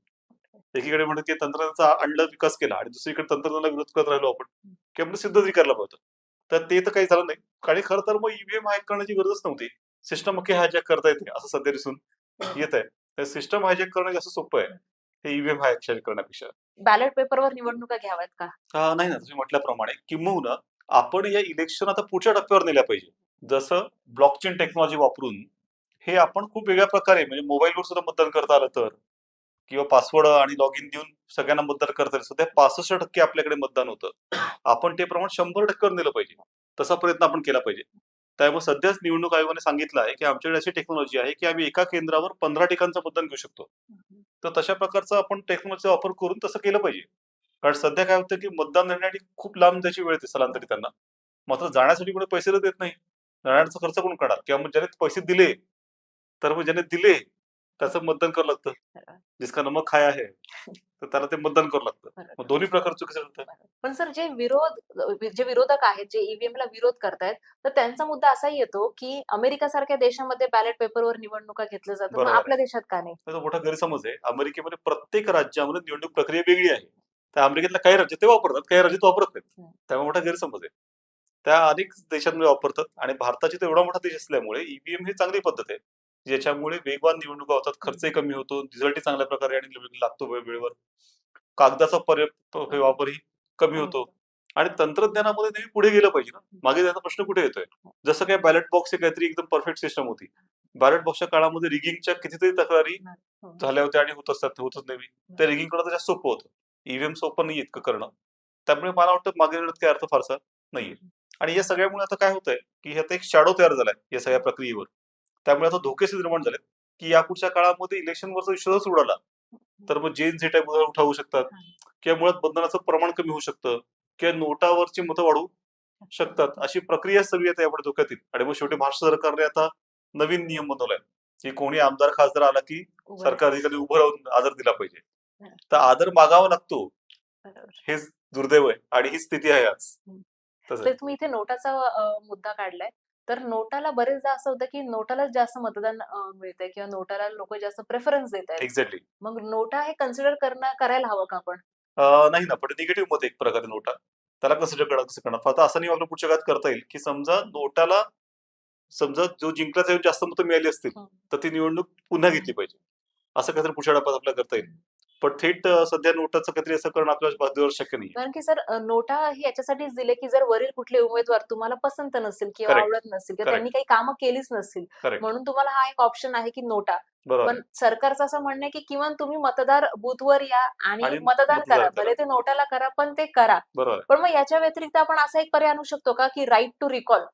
[SPEAKER 2] एकीकडे म्हणत की तंत्रज्ञानाचा आणला विकास केला आणि दुसरीकडे तंत्रज्ञानाला विरोध करत राहिलो आपण, की आपण सिद्ध तरी करायला पाहिजे. तर ते तर काही झालं नाही. आणि खरं तर मग ईव्हीएम हॅक करण्याची गरजच नव्हती. सिस्टम अख्खी हायजॅक करता येते असं सध्या दिसून येत आहे. तर सिस्टम हायजॅक करणं जास्त सोपं आहे, हे ईव्हीएम हायजॅक करण्यापेक्षा.
[SPEAKER 1] बॅलट पेपरवर निवडणुका घ्याव्यात का?
[SPEAKER 2] नाही ना, तुम्ही म्हटल्याप्रमाणे किंबहुना आपण या इलेक्शन आता पुढच्या टप्प्यावर नेल्या पाहिजे. जसं ब्लॉकचेन टेक्नॉलॉजी वापरून हे आपण खूप वेगळ्या प्रकारे म्हणजे मोबाईलवर सुद्धा मतदान करता आलं तर, किंवा पासवर्ड आणि लॉग इन देऊन सगळ्यांना मतदान करता येईल. सध्या 65% आपल्याकडे मतदान होतं. आपण ते प्रमाण 100% वर नेलं पाहिजे. तसा प्रयत्न आपण केला पाहिजे. त्यामुळे सध्याच निवडणूक आयोगाने सांगितलं आहे की आमच्याकडे अशी टेक्नॉलॉजी आहे की आम्ही एका केंद्रावर 15 ठिकाणचं मतदान घेऊ शकतो. तर तशा प्रकारचा आपण टेक्नॉलॉजीचा वापर करून तसं केलं पाहिजे. कारण सध्या काय होतं की मतदान देण्यासाठी खूप लांब त्याची वेळ येते स्थलांतरित त्यांना. मात्र जाण्यासाठी कोणी पैसे तर देत नाही. जाण्याचा खर्च कोण करणार? किंवा मग ज्याने पैसे दिले, तर मग ज्याने दिले त्याचं मतदान करावं लागतं.
[SPEAKER 1] बरोबर.
[SPEAKER 2] जिसका नमक खाया है, तर त्याला ते मतदान करावं लागतं.
[SPEAKER 1] बरोबर.
[SPEAKER 2] मग दोन्ही प्रकार चुकीचं ठरतं.
[SPEAKER 1] पण सर जे विरोधक आहेत, जे ईव्हीएम ला विरोध करतायत, तर त्यांचा मुद्दा असाही येतो, की अमेरिकासारख्या देशामध्ये बॅलेट पेपरवर निवडणुका घेतल्या जातात. मग
[SPEAKER 2] बरोबर आहे.
[SPEAKER 1] आपल्या देशात का नाही?
[SPEAKER 2] तर तो मोठा गैरसमज आहे. अमेरिकेमध्ये प्रत्येक राज्यामध्ये निवडणूक प्रक्रिया वेगळी आहे. त्या अमेरिकेतल्या काही राज्यात ते वापरतात, काही राज्यात वापरत नाहीत.
[SPEAKER 1] हं.
[SPEAKER 2] त्यामुळे मोठा गैरसमज आहे. त्या अनेक देशांमध्ये वापरतात आणि भारताची तर एवढा मोठा देश असल्यामुळे ईव्हीएम ही चांगली पद्धत आहे. ज्याच्यामुळे वेगवान निवडणुका होतात, खर्चही कमी होतो, रिझल्टही चांगल्या प्रकारे आणि लागतो वेळेवर. कागदाचा हे वापरही कमी होतो आणि तंत्रज्ञानामध्ये नेहमी पुढे गेलं पाहिजे ना. मागे त्याचा प्रश्न कुठे येतोय? जसं काय बॅलेट बॉक्स ही काहीतरी एकदम परफेक्ट सिस्टम होती. बॅलेट बॉक्सच्या काळामध्ये रिगिंगच्या कितीतरी तक्रारी झाल्या होत्या आणि होतच नेहमी. त्या रिगिंग करणं तर जास्त सोपं होतं. ईव्हीएम सोपं नाही इतकं करणं. त्यामुळे मला वाटतं मागे येण्यात काही अर्थ फारसा नाहीये. आणि या सगळ्यामुळे आता काय होतंय, की ह्यात एक शॅडो तयार झालाय या सगळ्या प्रक्रियेवर. त्यामुळे आता धोकेच निर्माण झालेत, की यापुढच्या काळामध्ये इलेक्शनवरचा विश्वासच उडाला, तर मग जेन-झेट टाइप उठा होऊ शकतात किंवा मुळात मतदानाचं प्रमाण कमी होऊ शकतं किंवा नोटावरची मतं वाढू शकतात. अशी प्रक्रिया सगळी आता यापुढे धोक्यात येईल. आणि मग शेवटी महाराष्ट्र सरकारने आता नवीन नियम बनवलाय, की कोणी आमदार खासदार आला की सरकारी अधिकारी उभं राहून आदर दिला पाहिजे. तर आदर मागावा लागतो, हेच दुर्दैव आहे आणि ही स्थिती आहे आज. तसं
[SPEAKER 1] तर तुम्ही इथे नोटाचा मुद्दा काढलाय. तर नोटाला बरेचदा असं होतं, की नोटालाच जास्त मतदान मिळतंय किंवा नोटाला लोकं जास्त प्रेफरन्स देत आहेत.
[SPEAKER 2] एक्झॅक्टली.
[SPEAKER 1] मग नोटा हे कन्सिडर करायला हवं का आपण?
[SPEAKER 2] नाही ना, पण निगेटिव्ह मत आहे एक प्रकारे नोटा. त्याला कसं करणार? फक्त असं नाही आपल्या पुढच्या काळात करता येईल, की समजा जो जिंकला त्याच्याहून जास्त मतं मिळाली असतील,
[SPEAKER 1] हं.
[SPEAKER 2] तर ती निवडणूक पुन्हा घेतली पाहिजे. असं काहीतरी पुढच्या टप्प्यात आपल्याला करता येईल. पण थेट सध्या नोटाचं काहीतरी असं करणं आपल्या बाजूवर शक्य नाहीये.
[SPEAKER 1] कारण की सर नोटा ही याच्यासाठीच दिले, की जर वरील कुठले उमेदवार तुम्हाला पसंत नसतील किंवा
[SPEAKER 2] करेक्ट,
[SPEAKER 1] आवडत नसतील किंवा त्यांनी
[SPEAKER 2] करेक्ट,
[SPEAKER 1] काही कामं केलीच नसतील,
[SPEAKER 2] करेक्ट.
[SPEAKER 1] म्हणून तुम्हाला हा एक ऑप्शन आहे, की नोटा.
[SPEAKER 2] बरोबर
[SPEAKER 1] पण
[SPEAKER 2] आहे.
[SPEAKER 1] सरकारचं असं म्हणणं आहे, की किमान तुम्ही मतदार बूथवर या आणि
[SPEAKER 2] आणि
[SPEAKER 1] मतदान
[SPEAKER 2] मतदान
[SPEAKER 1] करा.
[SPEAKER 2] करा.
[SPEAKER 1] भले ते नोटाला करा, पण ते करा.
[SPEAKER 2] बरोबर आहे.
[SPEAKER 1] पण मग याच्या व्यतिरिक्त आपण असा एक पर्याय आणू शकतो का, की राइट टू रिकॉल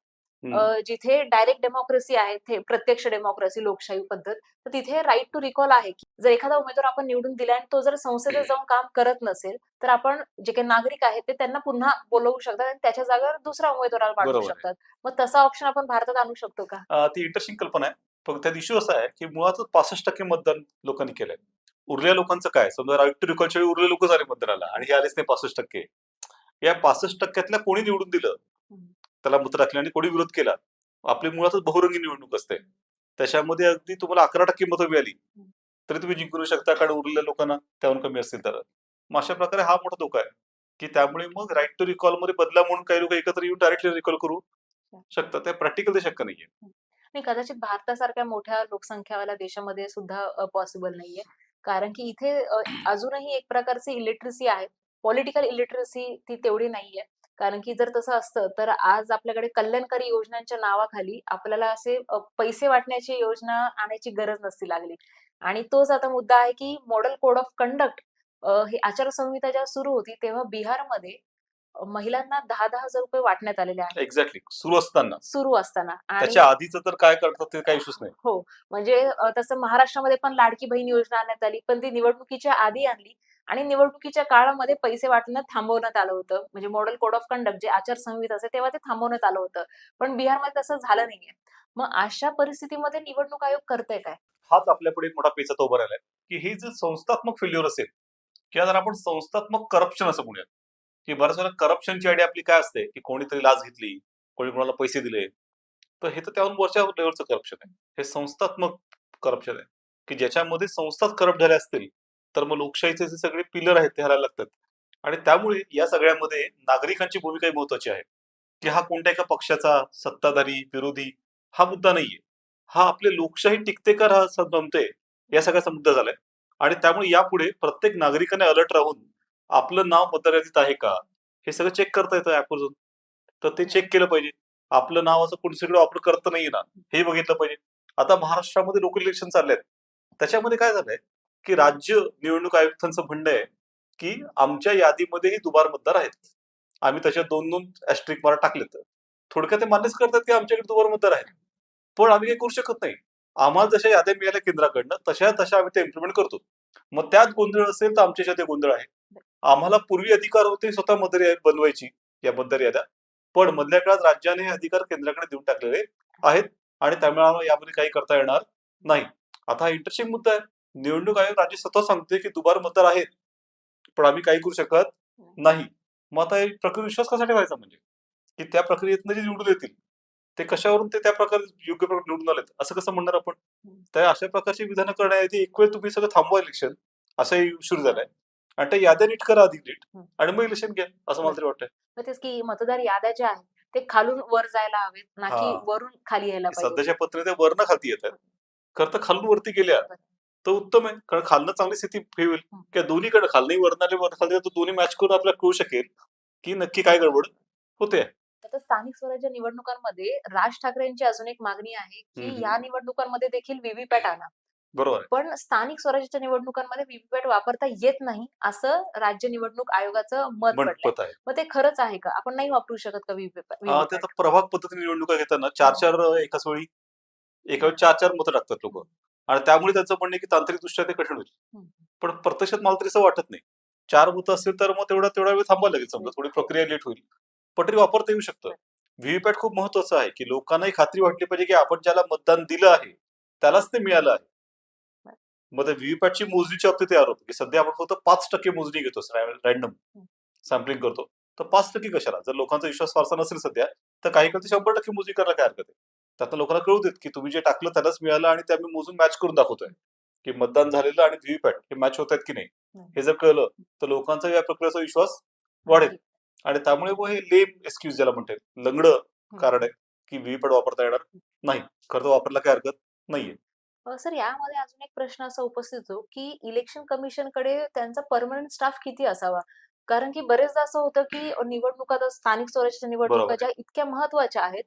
[SPEAKER 2] हं.
[SPEAKER 1] जिथे डायरेक्ट डेमोक्रेसी आहे, ते प्रत्यक्ष डेमोक्रेसी, लोकशाही पद्धत. तर तिथे राइट टू रिकॉल आहे, की जर एखादा उमेदवार आपण निवडून दिला आणि तो जर संसदेत जाऊन काम करत नसेल, तर आपण जे काही नागरिक आहेत ते त्यांना पुन्हा बोलवू शकतात आणि त्याच्या जागेवर दुसऱ्या उमेदवाराला पाठवू
[SPEAKER 2] बरोबर आहे.
[SPEAKER 1] शकतात. मग तसा ऑप्शन आपण भारतात आणू शकतो का?
[SPEAKER 2] ती इंटरेस्टिंग कल्पना आहे. फक्त त्यात इश्यू असा आहे, की मुळातच 65% मतदान लोकांनी केलंय. उरलेल्या लोकांचं काय? समजा राईट टू रिकॉलच्या वेळी उरलेले लोकच आले मतदानाला आणि हे आलेच नाही 65%. या 65%तल्या कोणी निवडून दिलं,
[SPEAKER 1] हं.
[SPEAKER 2] त्याला मतं टाकली आणि कोणी विरोध केला. आपली मुळातच बहुरंगी निवडणूक असते. त्याच्यामध्ये अगदी तुम्हाला 11% मतं मिळाली, तरी तुम्ही जिंकू नाही शकता कारण उरलेल्या लोकांना त्याहून कमी असतील तर. मग अशा प्रकारे हा मोठा धोका आहे, की त्यामुळे मग राईट टू रिकॉलमध्ये बदला म्हणून काही लोकं एकत्र येऊन डायरेक्टली रिकॉल करू शकतात. ते प्रॅक्टिकल ते शक्य नाहीये.
[SPEAKER 1] नाही कदाचित भारतासारख्या मोठ्या लोकसंख्यावाल्या देशामध्ये सुद्धा पॉसिबल नाहीये. कारण की इथे अजूनही एक प्रकारची इलिटरसी आहे. पॉलिटिकल इलिटरसी ती तेवढी नाहीये. कारण की जर तसं असतं, तर आज आपल्याकडे कल्याणकारी योजनांच्या नावाखाली आपल्याला असे पैसे वाटण्याची योजना आणायची गरज नसती लागली. आणि तोच आता मुद्दा आहे, की मॉडेल कोड ऑफ कंडक्ट ही आचारसंहिता जेव्हा सुरू होती, तेव्हा बिहारमध्ये महिलांना ₹10,000 वाटण्यात आलेले आहेत.
[SPEAKER 2] एक्झॅक्टली. सुरू असताना.
[SPEAKER 1] सुरू असताना आणि
[SPEAKER 2] त्याच्या आधीचं तर काय करतात ते काही इश्यूच नाही.
[SPEAKER 1] हो. म्हणजे तसं महाराष्ट्रामध्ये पण लाडकी बहीण योजना आणण्यात आली. पण ती निवडणुकीच्या आधी आणली आणि निवडणुकीच्या काळामध्ये पैसे वाटणं थांबवण्यात आलं होतं. म्हणजे मॉडेल कोड ऑफ कंडक्ट जे आचारसंहिता असते तेव्हा ते थांबवण्यात आलं होतं. पण बिहारमध्ये तसं झालं नाहीये. मग अशा परिस्थितीमध्ये निवडणूक आयोग करतंय काय?
[SPEAKER 2] हाच आपल्यापुढे एक मोठा पेचात उभा राहिलाय, की हे जर संस्थात्मक फेल्युअर असेल किंवा जर आपण संस्थात्मक करप्शन असं म्हणूयात, की बऱ्याच वेळेला करप्शनची आयडिया आपली काय असते, की कोणीतरी लाच घेतली, कोणी कोणाला पैसे दिले, तर हे तर त्याहून वरच्या लेव्हलचं करप्शन आहे. हे संस्थात्मक करप्शन आहे, की ज्याच्यामध्ये संस्थाच करप्ट झाल्या असतील, तर मग लोकशाहीचे जे सगळे पिलर आहेत ते हरायला लागतात. आणि त्यामुळे या सगळ्यामध्ये नागरिकांची भूमिकाही महत्वाची आहे, की हा कोणत्या एका पक्षाचा सत्ताधारी, विरोधी हा मुद्दा नाहीये. हा आपली लोकशाही टिकते का जमते या सगळ्याचा मुद्दा झालाय. आणि त्यामुळे यापुढे प्रत्येक नागरिकाने अलर्ट राहून आपलं नाव मतदार यादीत आहे का? हे सगळं चेक करता येतं ॲपवरून. तर ते चेक केलं पाहिजे. आपलं नाव असं कोणी सगळं वापर करत नाहीये ना, हे बघितलं पाहिजे. आता महाराष्ट्रामध्ये लोकल इलेक्शन चालले आहेत. त्याच्यामध्ये काय झालंय, की राज्य निवडणूक आयुक्तांचं म्हणणं आहे, की आमच्या यादीमध्येही दुबार मतदार आहेत. आम्ही त्याच्यात 2-2 ॲस्टेरिस्क मार्क टाकलेत. थोडक्यात ते मान्यच करतात की आमच्याकडे दुबार मतदार आहेत, पण आम्ही काही करू शकत नाही. आम्हाला जशा याद्या मिळाल्या केंद्राकडनं तशा आम्ही ते इम्प्लिमेंट करतो. मग त्यात गोंधळ असेल तर आमच्या ते गोंधळ आहे. आम्हाला पूर्वी अधिकार होते स्वतः मतदार यादी बनवायची, या मतदार याद्या, पण मधल्या काळात राज्याने हे अधिकार केंद्राकडे देऊन टाकलेले आहेत आणि त्यामुळे आम्हाला यामध्ये काही करता येणार नाही. आता हा इंटरेस्टिंग मुद्दा आहे. निवडणूक आयोग राज्य स्वतः सांगते की दुबार मतदार आहेत, पण आम्ही काही करू शकत नाही. मग आता एक प्रक्रियेवर विश्वास कसा ठेवायचा, म्हणजे की त्या प्रक्रियेतनं जे निवडून येतील ते कशावरून ते त्या प्रकारे योग्य प्रकारे निवडून आलेत असं कसं म्हणणार आपण? तर अशा प्रकारची विधानं करण्याआधी एक वेळ तुम्ही सगळं थांबवा इलेक्शन, असाही सुरू झालाय, आणि त्या याद्या नीट करा आधी नीट, आणि मग इलेक्शन घ्या, असं मला तरी वाटतंय.
[SPEAKER 1] मग तेच की मतदार याद्या ज्या आहेत ते खालून वर जायला हवेत, ना की
[SPEAKER 2] हा,
[SPEAKER 1] वरून खाली यायला पाहिजे.
[SPEAKER 2] सध्याच्या पत्रिका वरनं खालती येत आहेत, खरं तर खालून वरती गेल्या तर उत्तम आहे, कारण खालनं चांगली स्थिती होईल. किंवा दोन्हीकडे खालनी वरनं आले वर खाली, तर दोन्ही मॅच करून आपल्याला कळू शकेल की नक्की काय गडबड होते.
[SPEAKER 1] आता स्थानिक स्वराज्य निवडणुकांमध्ये राज ठाकरेंची अजून एक मागणी आहे की या निवडणुकांमध्ये देखील व्हीव्हीपॅट आणा.
[SPEAKER 2] बरोबर आहे.
[SPEAKER 1] पण स्थानिक स्वराज्याच्या निवडणुकांमध्ये व्हीव्हीपॅट वापरता येत नाही असं राज्य निवडणूक आयोगाचं मत पडलंय.
[SPEAKER 2] पत आहे.
[SPEAKER 1] मग ते खरंच आहे का? आपण नाही वापरू शकत का
[SPEAKER 2] ते
[SPEAKER 1] व्हीव्हीपॅट?
[SPEAKER 2] आता प्रभाग पद्धतीने निवडणुका घेताना चार एकाच वेळी चार मतं टाकतात लोक, आणि त्यामुळे त्यांचं म्हणणं आहे की तांत्रिकदृष्ट्या ते कठीण होईल. पण प्रत्यक्षात मला तरी असं वाटत नाही. 4 मतं असतील तर मग तेवढा वेळ थांबायला लागेल, समजा थोडी प्रक्रिया लेट होईल, पण तरी वापरता येऊ शकतं. व्हीव्हीपॅट खूप महत्वाचं आहे की लोकांनाही खात्री वाटली पाहिजे की आपण ज्याला मतदान दिलं आहे त्यालाच ते मिळालं आहे. मग व्हीव्हीपॅटची मोजणीच्या बाबतीत आरोप की सध्या आपण फक्त 5% मोजणी घेतो, रॅन्डम सॅम्पलिंग करतो, तर 5% कशाला? जर लोकांचा विश्वास फारसा नसेल सध्या, तर काही काळ 100% मोजणी करायला काय हरकत आहे? त्यातनं लोकांना कळू देत की तुम्ही जे टाकलं त्यालाच मिळालं, आणि ते आम्ही मोजून मॅच करून दाखवतोय की मतदान झालेलं आणि व्हीव्हीपॅट हे मॅच होत आहेत की नाही. हे जर कळलं तर लोकांचा या प्रक्रियेचा विश्वास वाढेल, आणि त्यामुळे मग हे लेम एक्सक्यूज ज्याला म्हणतात, लंगडं कारण आहे की व्हीव्हीपॅट वापरता येणार नाही. खरं तर वापरला काय हरकत नाहीये.
[SPEAKER 1] सर, यामध्ये अजून एक प्रश्न असा उपस्थित होतो, की इलेक्शन कमिशनकडे त्यांचा पर्मनंट स्टाफ किती असावा? कारण की बरेचदा असं होतं, की निवडणुका, आता स्थानिक स्वराज्याच्या निवडणुका
[SPEAKER 2] बरोबर
[SPEAKER 1] ज्या
[SPEAKER 2] आहे.
[SPEAKER 1] इतक्या महत्त्वाच्या आहेत,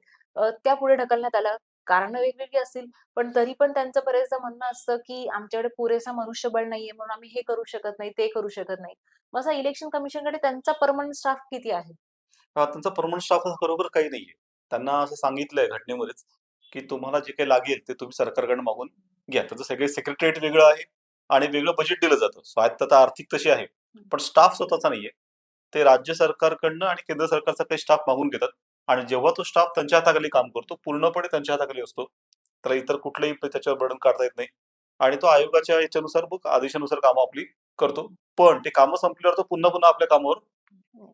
[SPEAKER 1] त्या पुढे ढकलण्यात आल्या. कारणं वेगवेगळी असतील, पण तरी पण त्यांचं बरेचदा म्हणणं असतं, की आमच्याकडे पुरेसा मनुष्यबळ नाहीये, म्हणून आम्ही हे करू शकत नाही, ते करू शकत नाही. मग असं इलेक्शन कमिशनकडे त्यांचा पर्मनंट स्टाफ किती आहे?
[SPEAKER 2] त्यांचा परमनंट स्टाफ बरोबर काही नाहीये. त्यांना असं सांगितलंय घटनेमध्येच की तुम्हाला जे काही लागेल ते तुम्ही सरकारकडनं मागून घ्या. त्याचं सगळे सेक्रेटरीएट वेगळं आहे आणि वेगळं बजेट दिलं जातं. स्वायत्तता आर्थिक तशी आहे, पण स्टाफ स्वतःचा नाहीये. ते राज्य सरकारकडनं आणि केंद्र सरकारचा काही स्टाफ मागून घेतात, आणि जेव्हा तो स्टाफ त्यांच्या हाताखाली काम करतो, पूर्णपणे त्यांच्या हाताखाली असतो, त्याला इतर कुठलंही त्याच्यावर बर्डन काढता येत नाही, आणि तो आयोगाच्या याच्यानुसार मग आदेशानुसार कामं आपली करतो. पण ते कामं संपल्यावर तो पुन्हा पुन्हा आपल्या कामावर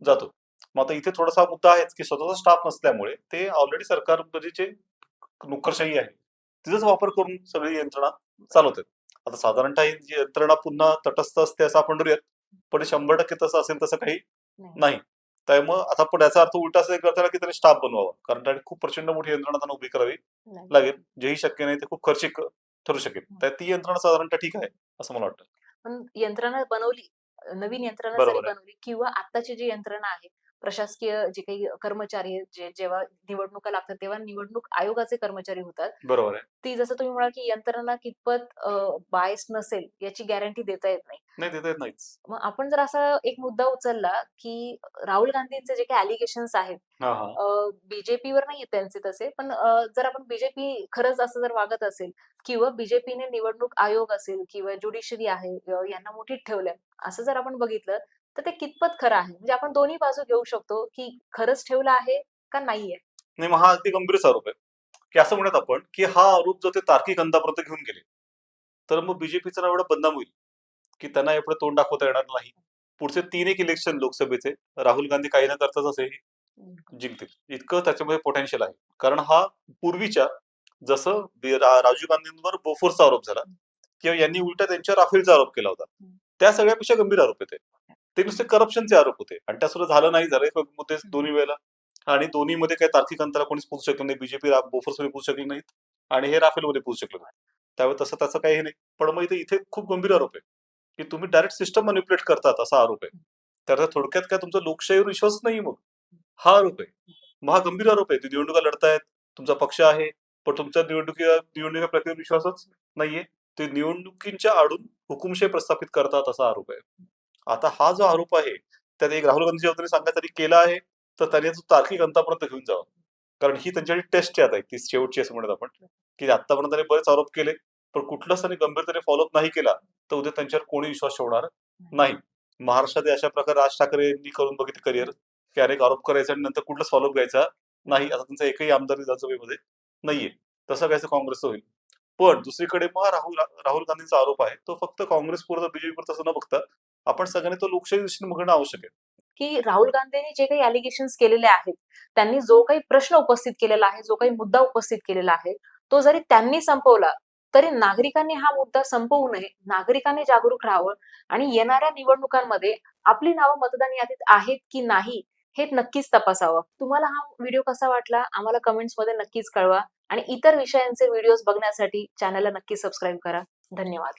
[SPEAKER 2] जातो. मग आता इथे थोडासा मुद्दा आहेच की स्वतःचा स्टाफ नसल्यामुळे ते ऑलरेडी सरकारचे नोकरशाही आहे, तिचाच वापर करून सगळी यंत्रणा चालवतात. आता साधारणतः ही जी यंत्रणा पुन्हा तटस्थ असते असं आपण धरूयात, पण 100% तसं असेल तसं काही नाही. त्यामुळे आता पण याचा अर्थ उलटा असं करताना की त्याने स्टाफ बनवावा, कारण त्याने खूप प्रचंड मोठी यंत्रणा त्यांना उभी करावी लागेल, जेही शक्य नाही ते खूप खर्चिक ठरू शकेल. तर ती यंत्रणा साधारणतः ठीक आहे असं मला वाटतं.
[SPEAKER 1] पण यंत्रणा बनवली, नवीन यंत्रणा जरी
[SPEAKER 2] बरोबर आहे.
[SPEAKER 1] बनवली किंवा आत्ताची जी यंत्रणा आहे, प्रशासकीय जे काही कर्मचारी आहेत, जे जेव्हा निवडणुका लागतात तेव्हा निवडणूक आयोगाचे कर्मचारी होतात.
[SPEAKER 2] बरोबर आहे.
[SPEAKER 1] ती जसं तुम्ही म्हणाल, की यंत्रणा कितपत बायस नसेल याची गॅरंटी देता येत नाही.
[SPEAKER 2] नाही, देता येत नाहीच.
[SPEAKER 1] मग आपण जर असा एक मुद्दा उचलला, की राहुल गांधींचे जे काही अलिगेशन्स आहेत,
[SPEAKER 2] हा हा.
[SPEAKER 1] बीजेपीवर नाहीये त्यांचे तसे, पण जर आपण बीजेपी खरंच असं जर वागत असेल किंवा बीजेपीने निवडणूक आयोग असेल किंवा ज्युडिशरी आहे, यांना मुठीत ठेवलंय, असं जर आपण बघितलं, तर ते कितपत खरं आहे? म्हणजे आपण दोन्ही बाजू घेऊ शकतो, की खरंच ठेवलं आहे का नाहीये?
[SPEAKER 2] नाही, मग हा अगदी गंभीरच आरोप आहे, की असं म्हणत आपण की हा आरोप जर ते तार्किक अंतापर्यंत घेऊन गेले तर मग बीजेपीचं नाव एवढं बदनाम होईल की त्यांना एवढं तोंड दाखवता येणार नाही. पुढचे 3 इलेक्शन लोकसभेचे राहुल गांधी काही न करताच असेही जिंकतील, इतकं त्याच्यामध्ये पोटेन्शियल आहे. कारण हा पूर्वीच्या जसं राजीव गांधींवर बोफोर्सचा आरोप झाला किंवा यांनी उलटा त्यांच्यावर राफेलचा आरोप केला होता, त्या सगळ्यापेक्षा गंभीर आरोप येते. ते नुसते करप्शनचे आरोप होते, आणि त्यासुद्धा झालं नाही, झालं मुद्दे दोन्ही वेळेला, आणि दोन्हीमध्ये काही तार्किक अंतरा कोणीच पोहोचू शकलं नाही. बीजेपी बोफोर्समध्ये पोहोचू शकले नाहीत, आणि हे राफेलमध्ये पोहोचू शकले नाहीत. त्यावेळी तसं त्याचं काही नाही. पण मग इथे खूप गंभीर आरोप आहे की तुम्ही डायरेक्ट सिस्टम मॅनिप्युलेट करतात, असा आरोप आहे. तर थोडक्यात काय, तुमचा लोकशाहीवर विश्वास नाही, मग हा आरोप आहे. मग हा गंभीर आरोप आहे. ती निवडणुका लढतायत, तुमचा पक्ष आहे, पण तुमच्या निवडणुका प्रक्रियेत विश्वासच नाहीये. ते निवडणुकींच्या आडून हुकुमशाही प्रस्थापित करतात, असा आरोप आहे. आता हा जो आरोप आहे त्यात एक राहुल गांधीच्या वतीने सांगण्यात केला आहे, तर त्याने तो तार्किक अंतापर्यंत घेऊन जावा. कारण ही त्यांच्यासाठी टेस्ट आहे आता ती शेवटची असं म्हणत आपण, की आतापर्यंत त्यांनी बरेच आरोप केले, पण कुठलाच त्यांनी गंभीरतेने फॉलोअप नाही केला, तर उद्या त्यांच्यावर कोणी विश्वास ठेवणार नाही. महाराष्ट्रात अशा प्रकारे राज ठाकरेंनी करून बघितलं करिअर, की अनेक आरोप करायचे आणि नंतर कुठलाच फॉलोअप घ्यायचा नाही. आता त्यांचा एकही आमदार विधानसभेमध्ये नाहीये. तसं काहीसं काँग्रेसचं होईल. पण दुसरीकडे मग राहुल गांधींचा आरोप आहे, तो फक्त काँग्रेस पुरता, बीजेपी पुरता असं न बघता आपण सगळ्यांनी तो लोकशाही दृष्टीने बघणं आवश्यक आहे.
[SPEAKER 1] की राहुल गांधींनी जे काही अलिगेशन्स केलेले आहेत, त्यांनी जो काही प्रश्न उपस्थित केलेला आहे, जो काही मुद्दा उपस्थित केलेला आहे, तो जरी त्यांनी संपवला, तरी नागरिकांनी हा मुद्दा संपवू नये. नागरिकांनी जागरूक राहावं आणि येणाऱ्या निवडणुकांमध्ये आपली नावं मतदान यादीत आहेत की नाही, हे नक्कीच तपासावं. तुम्हाला हा व्हिडिओ कसा वाटला आम्हाला कमेंट्समध्ये नक्कीच कळवा आणि इतर विषयांचे व्हिडिओज बघण्यासाठी चॅनलला नक्की सबस्क्राईब करा. धन्यवाद.